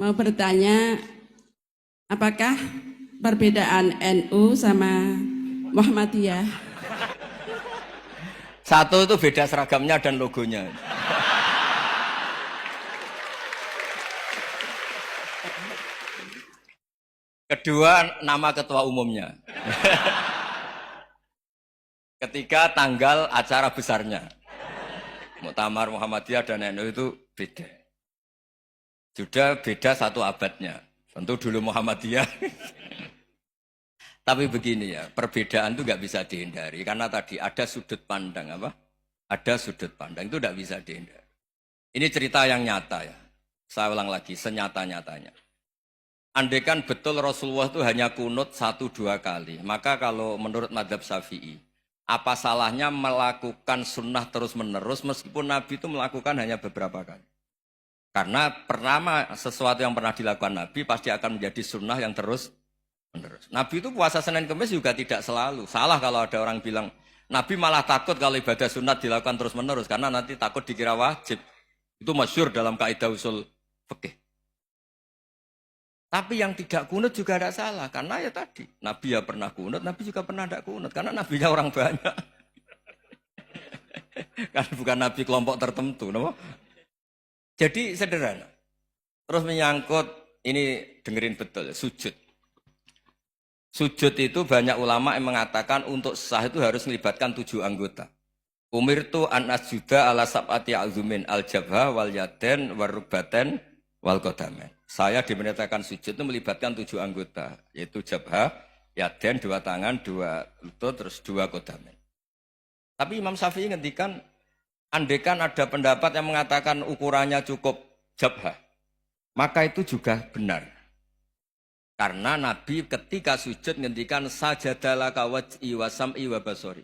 Mau bertanya, apakah perbedaan NU sama Muhammadiyah? Satu itu beda seragamnya dan logonya. Kedua, nama ketua umumnya. Ketiga, tanggal acara besarnya. Muktamar Muhammadiyah dan NU itu beda. Sudah beda satu abadnya. Tentu dulu Muhammadiyah. Tapi begini ya, perbedaan itu nggak bisa dihindari. Karena tadi ada sudut pandang apa? Ada sudut pandang, itu nggak bisa dihindari. Ini cerita yang nyata ya. Saya ulang lagi, senyata-nyatanya. Andaikan betul Rasulullah itu hanya kunut 1-2 kali, maka kalau menurut madhab Syafi'i, apa salahnya melakukan sunnah terus-menerus meskipun Nabi itu melakukan hanya beberapa kali? Karena pertama sesuatu yang pernah dilakukan Nabi pasti akan menjadi sunnah yang terus-menerus. Nabi itu puasa Senin Kemis juga tidak selalu. Salah kalau ada orang bilang, Nabi malah takut kalau ibadah sunat dilakukan terus-menerus, karena nanti takut dikira wajib. Itu masyhur dalam kaidah usul fikih. Tapi yang tidak kunut juga tidak salah, karena ya tadi, Nabi ya pernah kunut, Nabi juga pernah tidak kunut, karena Nabinya orang banyak. Kan bukan Nabi kelompok tertentu, no? Jadi sederhana. Terus menyangkut, ini dengerin betul, sujud. Sujud itu banyak ulama yang mengatakan untuk sah itu harus melibatkan 7 anggota. Umirtu an asjuda ala sab'ati azumin al-jabha wal yaden warrubaten wal qadamen. Saya diperintahkan sujud itu melibatkan 7 anggota, yaitu jabha, yaden 2 tangan, 2 lutut, terus 2 qadamen. Tapi Imam Syafi'i ngendikan, andaikan ada pendapat yang mengatakan ukurannya cukup jabha, maka itu juga benar. Karena Nabi ketika sujud ngendikan sajadalaka waj'i wa sam'i wa basori.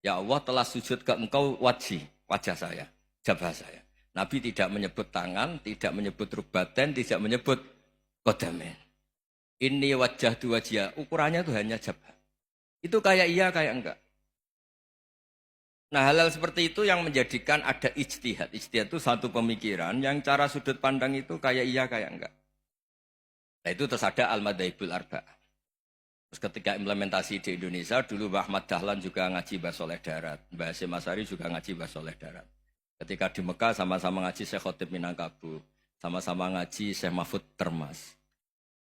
Ya Allah telah sujud ke engkau wajah saya, jabha saya. Nabi tidak menyebut tangan, tidak menyebut rubaten, tidak menyebut qadamen. Ini wajah dua wajah, ukurannya itu hanya jabha. Itu kayak iya, kayak enggak. Nah hal-hal seperti itu yang menjadikan ada ijtihad. Ijtihad itu satu pemikiran yang cara sudut pandang itu kayak iya, kayak enggak. Nah itu terus ada Al-Madhaibul Arba'ah. Terus ketika implementasi di Indonesia, dulu Mbah Ahmad Dahlan juga ngaji Mbah Soleh Darat. Mbah Hasyim Asy'ari juga ngaji Mbah Soleh Darat. Ketika di Mekah sama-sama ngaji Syekh Khotib Minangkabau. Sama-sama ngaji Syekh Mahfud Termas.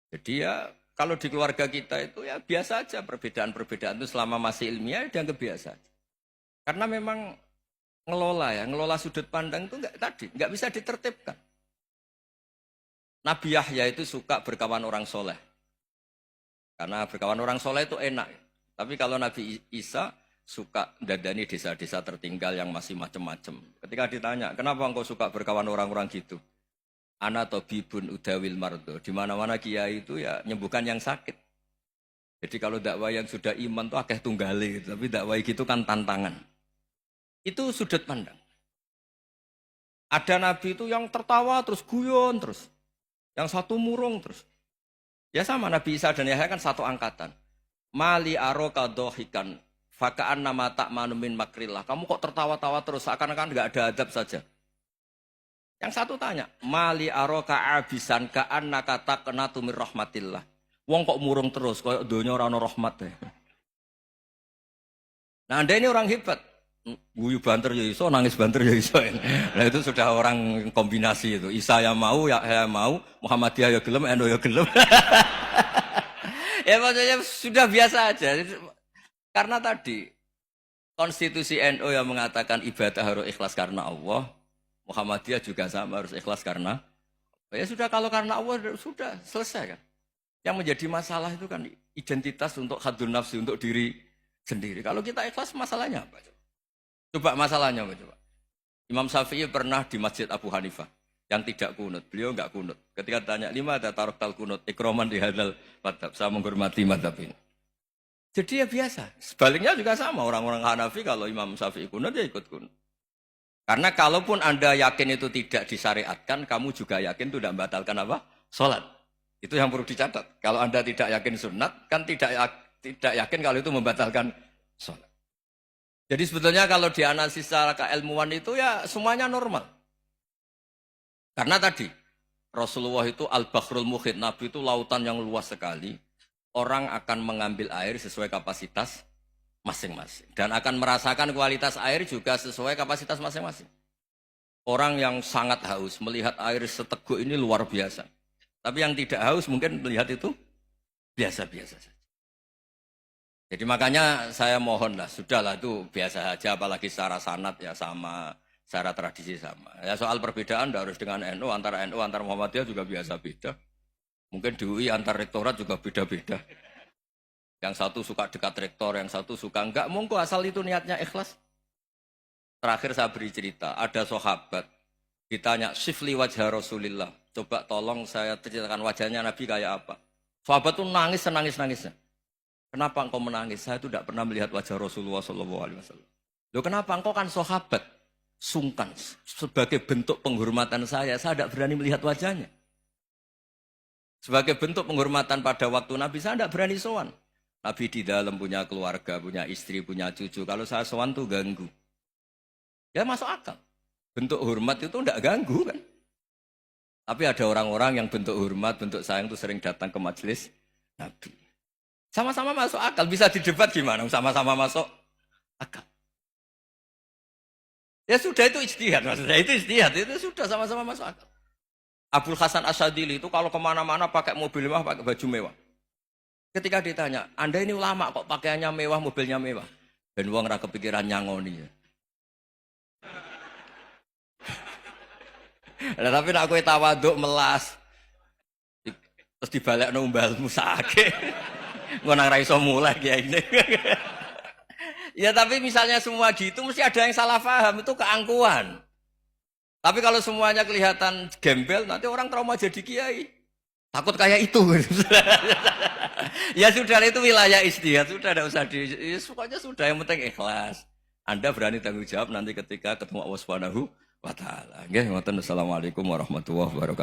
Jadi ya kalau di keluarga kita itu ya biasa aja perbedaan-perbedaan itu selama masih ilmiah dianggap biasa aja. Karena memang ngelola sudut pandang itu nggak bisa ditertibkan. Nabi Yahya itu suka berkawan orang soleh. Karena berkawan orang soleh itu enak. Tapi kalau Nabi Isa suka dadani desa-desa tertinggal yang masih macam-macam. Ketika ditanya, kenapa engkau suka berkawan orang-orang gitu? Ana tabibun udawil mardo. Di mana-mana kiai itu ya nyembuhkan yang sakit. Jadi kalau dakwah yang sudah iman tuh akeh tunggale gitu. Tapi dakwah gitu kan tantangan. Itu sudut pandang. Ada nabi itu yang tertawa terus guyon terus. Yang satu murung terus. Ya sama Nabi Isa dan Yahya kan satu angkatan. Mali aroka dohikan fakaan nama tak manumin makrillah. Kamu kok tertawa-tawa terus seakan-akan nggak ada adab saja. Yang satu tanya, Mali aroka abisan kaan nakata kena tumir rahmatillah. Wong kok murung terus, kok dunia orang rahmat ya. Nah anda ini orang hebat. Guyu banter ya iso, nangis banter ya iso. Nah itu sudah orang kombinasi itu. Isa ya mau, ya mau, Muhammadiyah ya gelem, NU ya gelem. Ya maksudnya sudah biasa aja. Karena tadi konstitusi NU yang mengatakan ibadah harus ikhlas karena Allah, Muhammadiyah juga sama harus ikhlas karena ya sudah kalau karena Allah sudah selesai kan. Yang menjadi masalah itu kan identitas untuk hadun nafsi untuk diri sendiri. Kalau kita ikhlas masalahnya apa? Coba masalahnya coba. Imam Syafi'i pernah di Masjid Abu Hanifah yang tidak kunut. Beliau enggak kunut. Ketika tanya, lima ada tarok tal kunut, ikroman di hadal madhab. Saya menghormati madhab ini. Jadi ya biasa. Sebaliknya juga sama. Orang-orang Hanafi kalau Imam Syafi'i kunut, ya ikut kunut. Karena kalaupun Anda yakin itu tidak disyariatkan, kamu juga yakin itu tidak membatalkan apa? Sholat. Itu yang perlu dicatat. Kalau Anda tidak yakin sunat, kan tidak yakin kalau itu membatalkan sholat. Jadi sebetulnya kalau dianalisis secara keilmuan itu ya semuanya normal. Karena tadi Rasulullah itu al-bahrul muhit, Nabi itu lautan yang luas sekali. Orang akan mengambil air sesuai kapasitas masing-masing. Dan akan merasakan kualitas air juga sesuai kapasitas masing-masing. Orang yang sangat haus melihat air seteguk ini luar biasa. Tapi yang tidak haus mungkin melihat itu biasa-biasa saja. Jadi makanya saya mohonlah, sudahlah itu biasa saja, apalagi secara sanad ya sama, secara tradisi sama. Ya soal perbedaan tidak harus dengan NU, antara Muhammadiyah juga biasa beda. Mungkin di UI antar rektorat juga beda-beda. Yang satu suka dekat rektor, yang satu suka enggak. Monggo asal itu niatnya ikhlas. Terakhir saya beri cerita, ada sahabat ditanya, "Sifli wajah Rasulillah." Coba tolong saya ceritakan wajahnya Nabi kayak apa. Sahabat itu nangis senangis-nangisnya. Kenapa engkau menangis? Saya itu tidak pernah melihat wajah Rasulullah SAW. Loh kenapa? Engkau kan sahabat. Sungkan. Sebagai bentuk penghormatan saya tidak berani melihat wajahnya. Sebagai bentuk penghormatan pada waktu Nabi, saya tidak berani sowan. Nabi di dalam punya keluarga, punya istri, punya cucu. Kalau saya sowan tuh ganggu. Ya masuk akal. Bentuk hormat itu tidak ganggu kan. Tapi ada orang-orang yang bentuk hormat, bentuk sayang itu sering datang ke majelis Nabi. Sama-sama masuk akal, bisa didebat gimana? Sama-sama masuk akal. Ya sudah itu ijtihad, maksudnya itu ijtihad, itu sudah sama-sama masuk akal. Abul Hasan Asyadili itu kalau kemana-mana pakai mobil mewah, pakai baju mewah. Ketika ditanya, Anda ini ulama kok pakaiannya mewah, mobilnya mewah? Dan uang rakyat kepikiran nyangoni. Nah, tapi nak kowe tawaduk melas, terus dibalik numbalmu sakit. Ngonang ra iso mulai kiai ini. Ya tapi misalnya semua gitu mesti ada yang salah paham, itu keangkuhan. Tapi kalau semuanya kelihatan gembel, nanti orang trauma jadi kiai. Takut kayak itu. Ya sudah, itu wilayah ijtihad, sudah tidak usah ya, pokoknya sudah, yang penting ikhlas. Anda berani tanggung jawab nanti ketika ketemu Allah Subhanahu wa taala. Nggih, ngoten. Assalamualaikum warahmatullahi wabarakatuh.